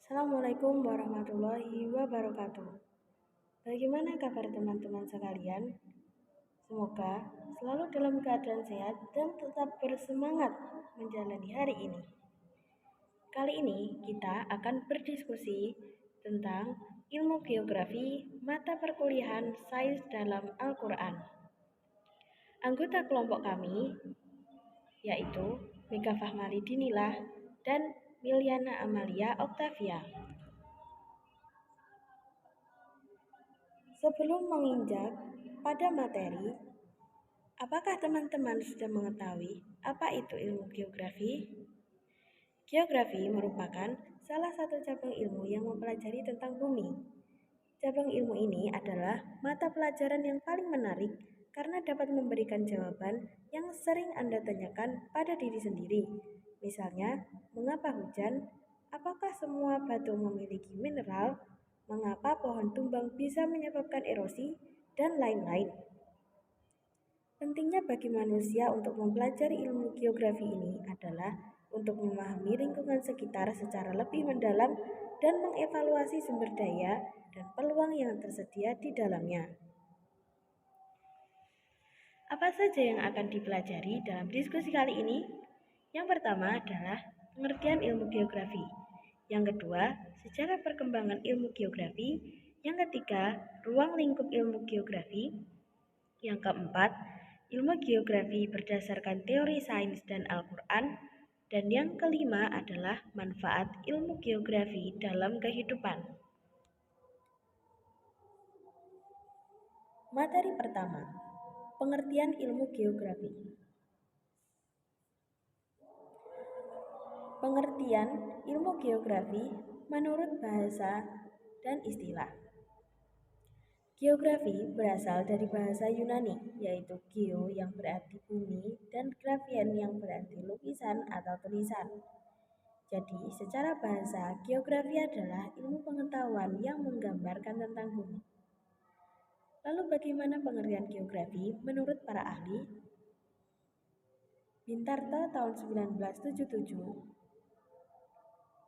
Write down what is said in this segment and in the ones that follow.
Assalamualaikum warahmatullahi wabarakatuh. Bagaimana kabar teman-teman sekalian? Semoga selalu dalam keadaan sehat dan tetap bersemangat menjalani hari ini. Kali ini kita akan berdiskusi tentang ilmu geografi mata perkuliahan sains dalam Al-Quran. Anggota kelompok kami yaitu Mega Fahmali Dinilah dan Miliana Amalia Octavia. Sebelum menginjak pada materi, apakah teman-teman sudah mengetahui apa itu ilmu geografi? Geografi merupakan salah satu cabang ilmu yang mempelajari tentang bumi. Cabang ilmu ini adalah mata pelajaran yang paling menarik karena dapat memberikan jawaban yang sering Anda tanyakan pada diri sendiri. Misalnya, mengapa hujan? Apakah semua batu memiliki mineral? Mengapa pohon tumbang bisa menyebabkan erosi? Dan lain-lain. Pentingnya bagi manusia untuk mempelajari ilmu geografi ini adalah untuk memahami lingkungan sekitar secara lebih mendalam dan mengevaluasi sumber daya dan peluang yang tersedia di dalamnya. Apa saja yang akan dipelajari dalam diskusi kali ini? Yang pertama adalah pengertian ilmu geografi. Yang kedua, sejarah perkembangan ilmu geografi. Yang ketiga, ruang lingkup ilmu geografi. Yang keempat, ilmu geografi berdasarkan teori sains dan Al-Quran. Dan yang kelima adalah manfaat ilmu geografi dalam kehidupan. Materi pertama, pengertian ilmu geografi. Pengertian ilmu geografi menurut bahasa dan istilah. Geografi berasal dari bahasa Yunani, yaitu geo yang berarti bumi dan grafien yang berarti lukisan atau tulisan. Jadi, secara bahasa, geografi adalah ilmu pengetahuan yang menggambarkan tentang bumi. Lalu bagaimana pengertian geografi menurut para ahli? Bintarto tahun 1977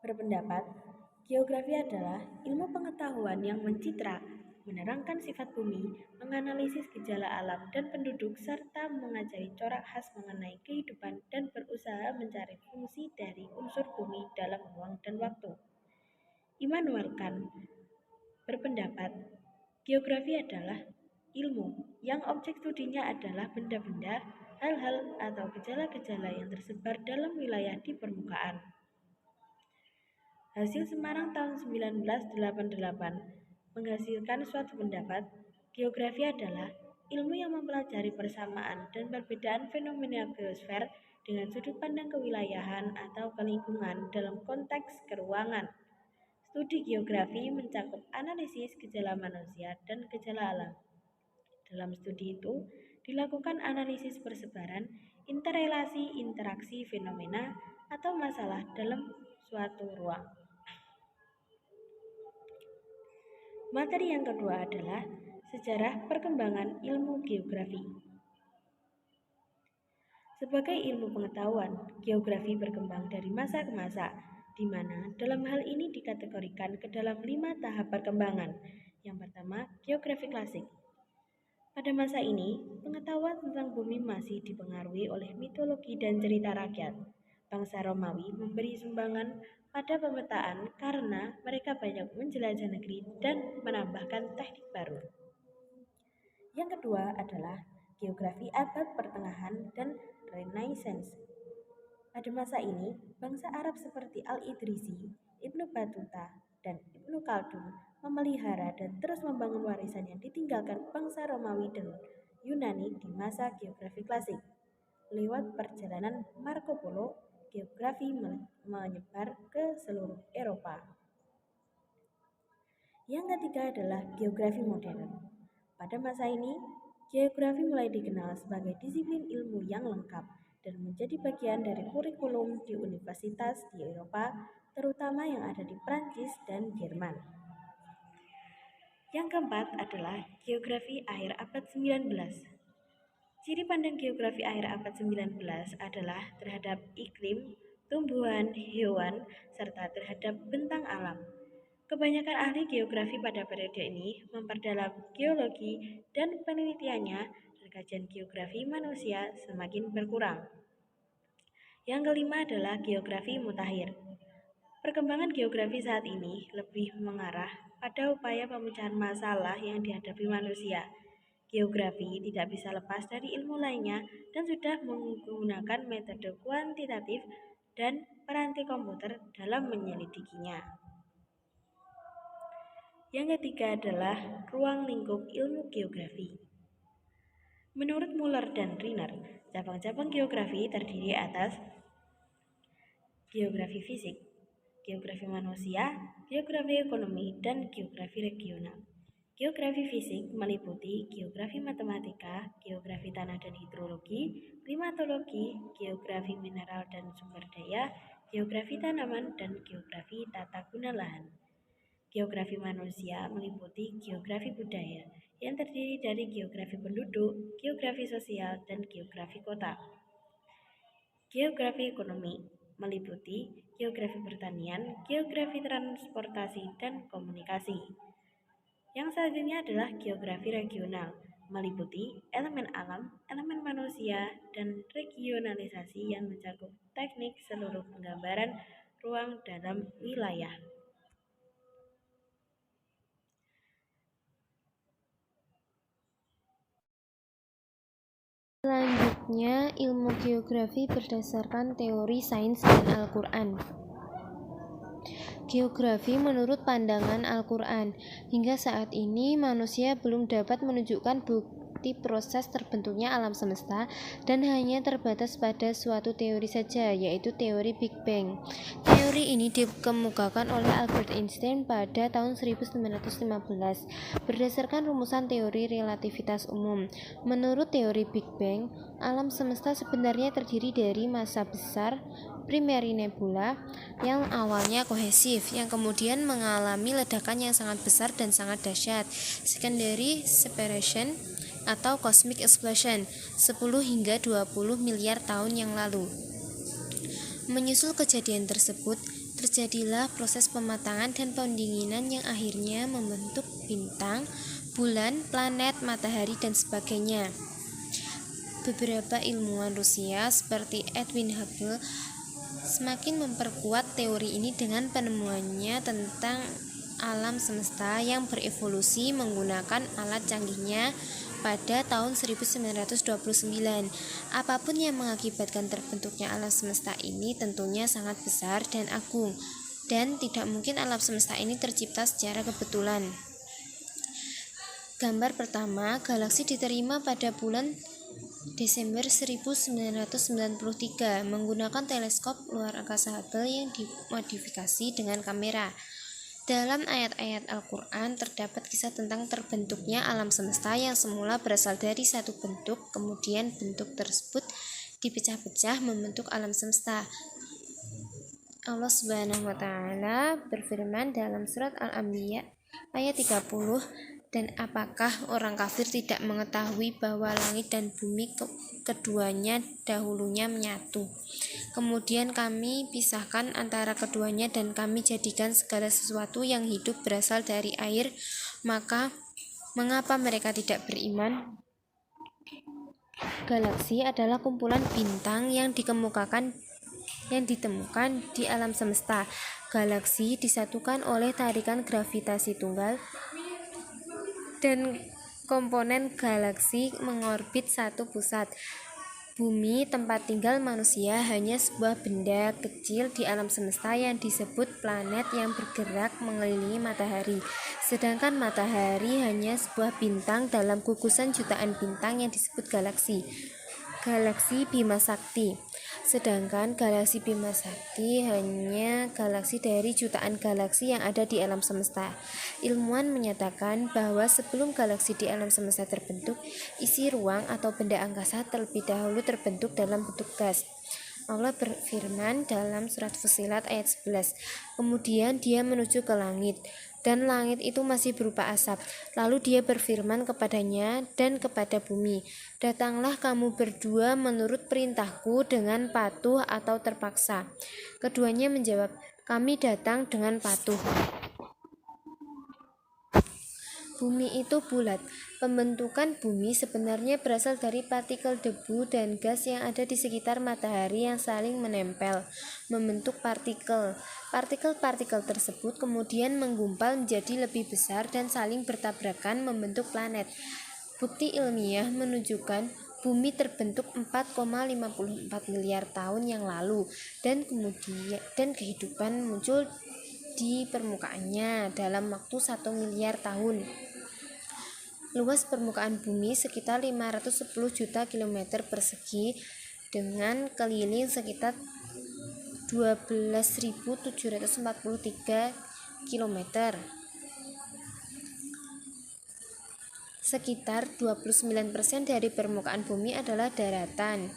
berpendapat, geografi adalah ilmu pengetahuan yang mencitra, menerangkan sifat bumi, menganalisis gejala alam dan penduduk, serta mengajari corak khas mengenai kehidupan dan berusaha mencari fungsi dari unsur bumi dalam ruang dan waktu. Immanuel Kant berpendapat, geografi adalah ilmu yang objek studinya adalah benda-benda, hal-hal, atau gejala-gejala yang tersebar dalam wilayah di permukaan. Hasil Semarang tahun 1988 menghasilkan suatu pendapat, geografi adalah ilmu yang mempelajari persamaan dan perbedaan fenomena geosfer dengan sudut pandang kewilayahan atau kelingkungan dalam konteks keruangan. Studi geografi mencakup analisis gejala manusia dan gejala alam. Dalam studi itu, dilakukan analisis persebaran, interrelasi, interaksi fenomena, atau masalah dalam suatu ruang. Materi yang kedua adalah sejarah perkembangan ilmu geografi. Sebagai ilmu pengetahuan, geografi berkembang dari masa ke masa, di mana dalam hal ini dikategorikan ke dalam 5 tahap perkembangan. Yang pertama, geografi klasik. Pada masa ini, pengetahuan tentang bumi masih dipengaruhi oleh mitologi dan cerita rakyat. Bangsa Romawi memberi sumbangan pada pemetaan karena mereka banyak menjelajah negeri dan menambahkan teknik baru. Yang kedua adalah geografi abad pertengahan dan Renaissance. Pada masa ini, bangsa Arab seperti Al-Idrisi, Ibnu Battuta, dan Ibnu Khaldun memelihara dan terus membangun warisan yang ditinggalkan bangsa Romawi dan Yunani di masa geografi klasik. Lewat perjalanan Marco Polo, geografi menyebar ke seluruh Eropa. Yang ketiga adalah geografi modern. Pada masa ini, geografi mulai dikenal sebagai disiplin ilmu yang lengkap dan menjadi bagian dari kurikulum di universitas di Eropa, terutama yang ada di Prancis dan Jerman. Yang keempat adalah geografi akhir abad 19. Ciri pandang geografi akhir abad 19 adalah terhadap iklim, tumbuhan, hewan, serta terhadap bentang alam. Kebanyakan ahli geografi pada periode ini memperdalam geologi dan penelitiannya dan kajian geografi manusia semakin berkurang. Yang kelima adalah geografi mutakhir. Perkembangan geografi saat ini lebih mengarah pada upaya pemecahan masalah yang dihadapi manusia. Geografi tidak bisa lepas dari ilmu lainnya dan sudah menggunakan metode kuantitatif dan peranti komputer dalam menyelidikinya. Yang ketiga adalah ruang lingkup ilmu geografi. Menurut Muller dan Riner, cabang-cabang geografi terdiri atas geografi fisik, geografi manusia, geografi ekonomi, dan geografi regional. Geografi fisik meliputi geografi matematika, geografi tanah dan hidrologi, klimatologi, geografi mineral dan sumber daya, geografi tanaman, dan geografi tata guna lahan. Geografi manusia meliputi geografi budaya yang terdiri dari geografi penduduk, geografi sosial, dan geografi kota. Geografi ekonomi meliputi geografi pertanian, geografi transportasi, dan komunikasi. Yang selanjutnya adalah geografi regional, meliputi elemen alam, elemen manusia, dan regionalisasi yang mencakup teknik seluruh penggambaran ruang dalam wilayah. Selanjutnya, ilmu geografi berdasarkan teori sains dan Al-Quran. Geografi menurut pandangan Al-Quran. Hingga saat ini manusia belum dapat menunjukkan bukti proses terbentuknya alam semesta dan hanya terbatas pada suatu teori saja, yaitu teori Big Bang. Teori ini dikemukakan oleh Albert Einstein pada tahun 1915 berdasarkan rumusan teori relativitas umum. Menurut teori Big Bang, alam semesta sebenarnya terdiri dari massa besar primary nebula yang awalnya kohesif, yang kemudian mengalami ledakan yang sangat besar dan sangat dahsyat, secondary separation atau cosmic explosion 10 hingga 20 miliar tahun yang lalu. Menyusul kejadian tersebut, terjadilah proses pematangan dan pendinginan yang akhirnya membentuk bintang, bulan, planet, matahari, dan sebagainya. Beberapa ilmuwan Rusia seperti Edwin Hubble semakin memperkuat teori ini dengan penemuannya tentang alam semesta yang berevolusi menggunakan alat canggihnya pada tahun 1929. Apapun yang mengakibatkan terbentuknya alam semesta ini tentunya sangat besar dan agung, dan tidak mungkin alam semesta ini tercipta secara kebetulan. Gambar pertama, galaksi diterima pada bulan Desember 1993 menggunakan teleskop luar angkasa Hubble yang dimodifikasi dengan kamera. Dalam ayat-ayat Al-Quran terdapat kisah tentang terbentuknya alam semesta yang semula berasal dari satu bentuk, kemudian bentuk tersebut dipecah-pecah membentuk alam semesta. Allah Subhanahu wa Ta'ala berfirman dalam surat Al-Anbiya ayat 30, dan apakah orang kafir tidak mengetahui bahwa langit dan bumi keduanya dahulunya menyatu, kemudian kami pisahkan antara keduanya dan kami jadikan segala sesuatu yang hidup berasal dari air, maka mengapa mereka tidak beriman? Galaksi adalah kumpulan bintang yang ditemukan di alam semesta. Galaksi disatukan oleh tarikan gravitasi tunggal dan komponen galaksi mengorbit satu pusat. Bumi, tempat tinggal manusia, hanya sebuah benda kecil di alam semesta yang disebut planet yang bergerak mengelilingi matahari. Sedangkan matahari hanya sebuah bintang dalam gugusan jutaan bintang yang disebut galaksi. Galaksi Bima Sakti. Sedangkan galaksi Bima Sakti hanya galaksi dari jutaan galaksi yang ada di alam semesta. Ilmuwan menyatakan bahwa sebelum galaksi di alam semesta terbentuk, isi ruang atau benda angkasa terlebih dahulu terbentuk dalam bentuk gas. Allah berfirman dalam surat Fussilat ayat 11, kemudian dia menuju ke langit, dan langit itu masih berupa asap. Lalu dia berfirman kepadanya dan kepada bumi, datanglah kamu berdua menurut perintahku dengan patuh atau terpaksa. Keduanya menjawab, kami datang dengan patuh. Bumi itu bulat. Pembentukan bumi sebenarnya berasal dari partikel debu dan gas yang ada di sekitar matahari yang saling menempel, membentuk partikel. Partikel-partikel tersebut kemudian menggumpal menjadi lebih besar dan saling bertabrakan membentuk planet. Bukti ilmiah menunjukkan bumi terbentuk 4,54 miliar tahun yang lalu dan kehidupan muncul di permukaannya dalam waktu 1 miliar tahun. Luas permukaan bumi sekitar 510 juta kilometer persegi dengan keliling sekitar 12.743 kilometer. Sekitar 29% dari permukaan bumi adalah daratan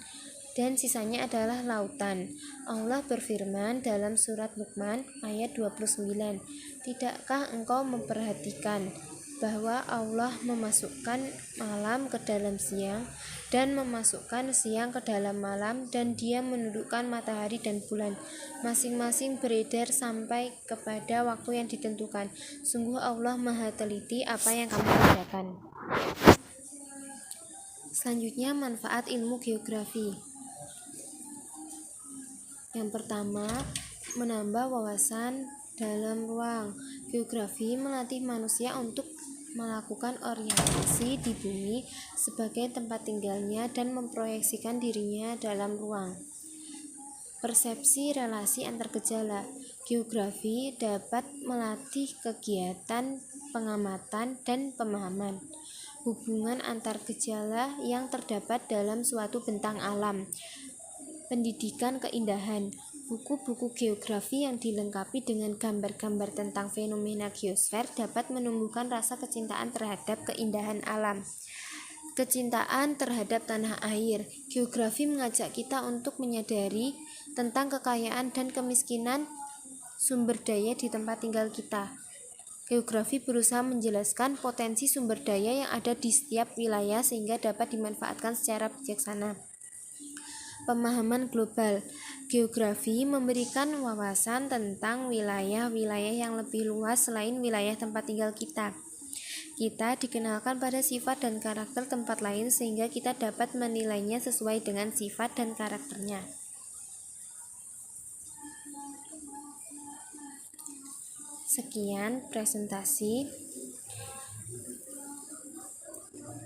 dan sisanya adalah lautan. Allah berfirman dalam surat Luqman ayat 29, tidakkah engkau memperhatikan bahwa Allah memasukkan malam ke dalam siang dan memasukkan siang ke dalam malam, dan dia menundukkan matahari dan bulan masing-masing beredar sampai kepada waktu yang ditentukan. Sungguh Allah Maha teliti apa yang kamu kerjakan. Selanjutnya, manfaat ilmu geografi. Yang pertama, menambah wawasan dalam ruang. Geografi melatih manusia untuk melakukan orientasi di bumi sebagai tempat tinggalnya dan memproyeksikan dirinya dalam ruang. Persepsi relasi antar gejala. Geografi dapat melatih kegiatan pengamatan dan pemahaman hubungan antar gejala yang terdapat dalam suatu bentang alam. Pendidikan keindahan. Buku-buku geografi yang dilengkapi dengan gambar-gambar tentang fenomena geosfer dapat menumbuhkan rasa kecintaan terhadap keindahan alam. Kecintaan terhadap tanah air. Geografi mengajak kita untuk menyadari tentang kekayaan dan kemiskinan sumber daya di tempat tinggal kita. Geografi berusaha menjelaskan potensi sumber daya yang ada di setiap wilayah sehingga dapat dimanfaatkan secara bijaksana. Pemahaman global. Geografi memberikan wawasan tentang wilayah-wilayah yang lebih luas selain wilayah tempat tinggal kita. Kita dikenalkan pada sifat dan karakter tempat lain sehingga kita dapat menilainya sesuai dengan sifat dan karakternya. Sekian presentasi.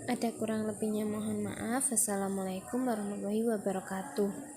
Ada kurang lebihnya mohon maaf. Wassalamualaikum warahmatullahi wabarakatuh.